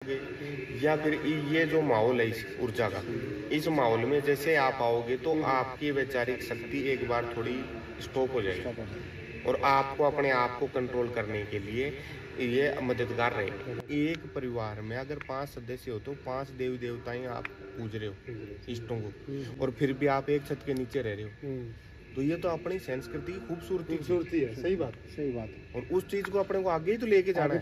या फिर ये जो माहौल है इस ऊर्जा का, इस माहौल में जैसे आप आओगे तो आपकी वैचारिक शक्ति एक बार थोड़ी स्टॉप हो जाएगी और आपको अपने आप को कंट्रोल करने के लिए ये मददगार रहेगा। एक परिवार में अगर 5 सदस्य हो तो 5 देवी देवताएं आप पूज रहे हो इष्टों को, और फिर भी आप एक छत के नीचे रह रहे हो, तो ये तो अपनी संस्कृति की खूबसूरती है। सही बात है। और उस चीज को अपने को आगे ही तो लेके जाना है।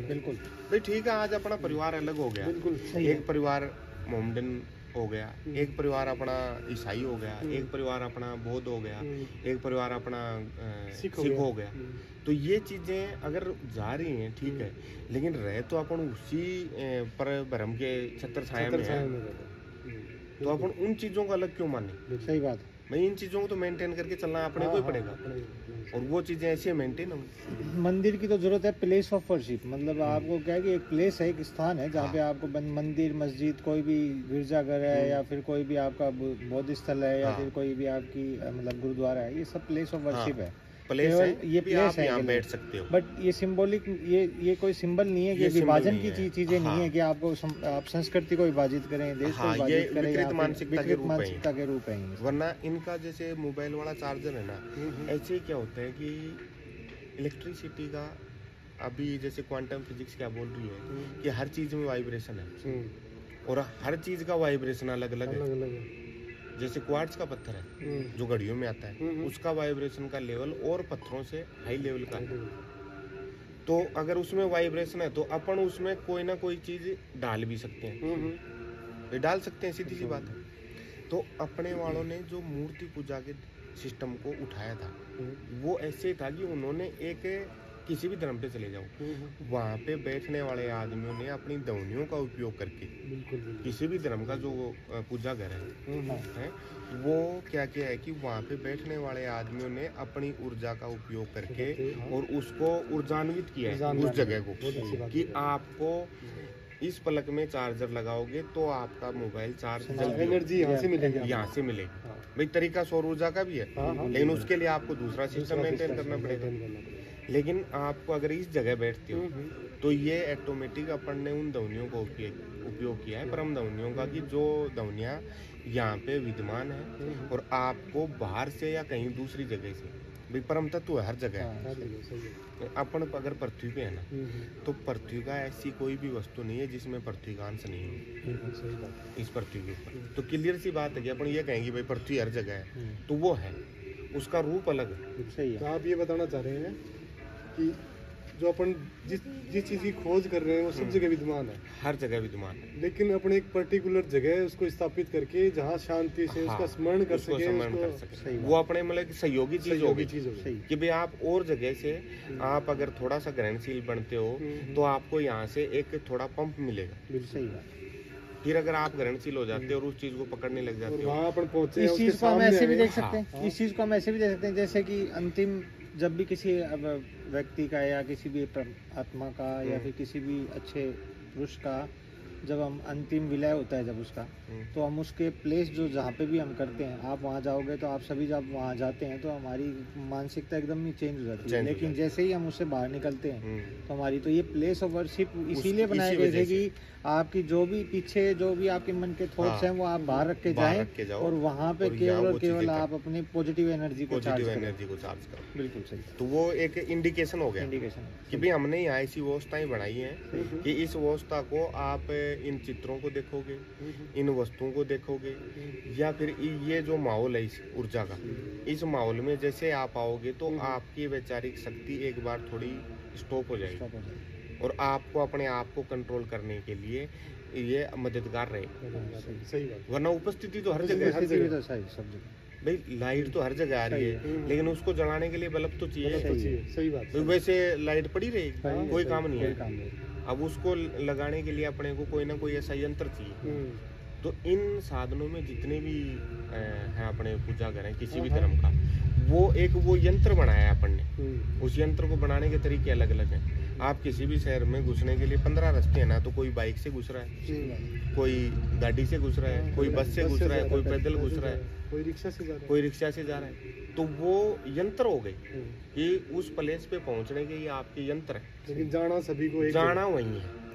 बिल्कुल भाई ठीक है, आज अपना परिवार अलग हो गया, बिल्कुल एक परिवार मोमडन हो गया, एक परिवार अपना ईसाई हो गया, एक परिवार अपना बौद्ध हो गया, एक परिवार अपना सिख हो गया। तो ये चीजें अगर जा रही हैं ठीक है, लेकिन रहे तो अपन उसी पर भ्रम के छत्र छाया में है, तो अपन उन चीजों को अलग क्यों माने। सही बात है भाई इन चीजों को तो मेंटेन करके चलना अपने को ही पड़ेगा, और वो चीजें ऐसी मेंटेन हो। मंदिर की तो जरूरत है, प्लेस ऑफ वर्शिप, मतलब आपको क्या है कि एक प्लेस है, एक स्थान है जहाँ पे आपको मंदिर, मस्जिद, कोई भी गिरजाघर है या फिर कोई भी आपका बौद्ध स्थल है या फिर कोई भी आपकी मतलब गुरुद्वारा है, ये सब प्लेस ऑफ वर्शिप है। प्लेस है, ये प्लेस है, यहाँ बैठ सकते हो, बट ये सिंबॉलिक, ये कोई सिंबल नहीं है कि विभाजन की चीजें नहीं है कि आपको आप संस्कृति को विभाजित करें, देश को विभाजित करें, विकृत मानसिकता के रूप है। वरना इनका जैसे मोबाइल वाला चार्जर है ना, ऐसे ही क्या होता है कि इलेक्ट्रिसिटी का अभी जैसे क्वांटम फिजिक्स क्या बोल रही है कि हर चीज में वाइब्रेशन है, और हर चीज का वाइब्रेशन अलग अलग है। जैसे क्वार्ट्ज का पत्थर है जो घड़ियों में आता है, उसका वाइब्रेशन का लेवल और पत्थरों से हाई लेवल का है। तो अगर उसमें वाइब्रेशन है तो अपन उसमें कोई ना कोई चीज डाल भी सकते हैं, डाल सकते हैं, सीधी सी बात है। तो अपने वालों ने जो मूर्ति पूजा के सिस्टम को उठाया था वो ऐसे था कि उन्होंने एक किसी भी धर्म पे चले जाओ, वहाँ पे बैठने वाले आदमियों ने अपनी ध्वनियों का उपयोग करके किसी भी धर्म का जो पूजा घर है वो क्या किया है कि वहाँ पे बैठने वाले आदमियों ने अपनी ऊर्जा का उपयोग करके और उसको ऊर्जान्वित किया है उस जगह को, कि आपको इस पलक में चार्जर लगाओगे तो आपका मोबाइल चार्ज जल्दी एनर्जी यहाँ से मिलेगी। भाई तरीका सौर ऊर्जा का भी है, लेकिन उसके लिए आपको दूसरा सिस्टम मेंटेन करना पड़ेगा। लेकिन आपको अगर इस जगह बैठते हो तो ये ऑटोमेटिक अपन ने उन ध्वनियों का उपयोग किया है, परम ध्वनियों का, कि जो ध्वनियाँ यहाँ पे विद्यमान है और आपको बाहर से या कहीं दूसरी जगह से, भाई परम तत्व है हर जगह है। अपन अगर पृथ्वी पे है ना, तो पृथ्वी का ऐसी कोई भी वस्तु नहीं है जिसमें पृथ्वी का अंश नहीं है इस पृथ्वी के ऊपर। तो क्लियर सी बात है कि अपन ये कहेंगे भाई पृथ्वी हर जगह है, तो वो है, उसका रूप अलग है। सही है। तो आप ये बताना चाह रहे हैं कि जो अपन जिस चीज की खोज कर रहे हैं वो सब जगह विद्यमान है, हर जगह विद्यमान है, लेकिन अपने एक पर्टिकुलर जगह उसको स्थापित करके जहाँ शांति से उसका स्मरण कर सके, वो अपने मतलब सहयोगी चीज होगी कि भाई आप और जगह से आप अगर थोड़ा सा ग्रहणशील बनते हो तो आपको यहाँ से एक थोड़ा पंप मिलेगा। सही बात। फिर अगर आप ग्रहणशील हो जाते हो और उस चीज को पकड़ने लग जाते हो, वहाँ अपन पहुंचे, इस चीज को हम ऐसे भी देख सकते हैं, इस चीज को हम ऐसे भी देख सकते हैं जैसे कि अंतिम जब भी किसी व्यक्ति का या किसी भी आत्मा का या फिर किसी भी अच्छे पुरुष का जब हम अंतिम विलय होता है जब उसका, तो हम उसके प्लेस जो जहाँ पे भी हम करते हैं, आप वहाँ जाओगे तो आप सभी जब वहाँ जाते हैं तो हमारी मानसिकता एकदम ही चेंज हो जाती है, लेकिन जैसे ही हम उससे बाहर निकलते हैं तो हमारी तो ये प्लेस ऑफ वर्शिप इसीलिए बनाए गए थे कि आपकी जो भी पीछे जो भी आपके मन के थॉट्स हैं वो आप बाहर रख के जाएं और वहाँ पे केवल और केवल आप अपनी पॉजिटिव एनर्जी को चार्ज करो। बिल्कुल सही। तो वो एक इंडिकेशन हो गया कि भाई हमने यहाँ ऐसी व्यवस्थाएं बनाई हैं कि इस व्यवस्था को आप इन चित्रों को देखोगे, इन वस्तुओं को देखोगे, या फिर ये जो माहौल है इस ऊर्जा का, इस माहौल में जैसे आप आओगे तो आपकी वैचारिक शक्ति एक बार थोड़ी स्टॉप हो जाएगी और आपको अपने आप को कंट्रोल करने के लिए ये मददगार रहेगा। सही बात। वरना उपस्थिति तो हर जगह भाई, लाइट तो हर जगह आ रही है, लेकिन उसको जलाने के लिए बल्ब तो चाहिए। सही बात। वैसे लाइट पड़ी रहेगी, कोई काम नहीं है। अब उसको लगाने के लिए अपने को कोई ना कोई ऐसा यंत्र चाहिए। तो इन साधनों में जितने भी हैं अपने पूजा घर हैं किसी भी धर्म का, वो यंत्र बनाया है अपन ने। उस यंत्र को बनाने के तरीके अलग अलग हैं। आप किसी भी शहर में घुसने के लिए 15 रास्ते हैं ना, तो कोई बाइक से घुस रहा है, कोई गाड़ी से घुस रहा है, कोई बस से घुस रहा है, कोई पैदल घुस रहा है, कोई रिक्शा से जा रहा है। तो वो यंत्र हो गए कि उस प्लेस पे पहुंचने के ये आपके यंत्र है, लेकिन जाना सभी को जाना वही है।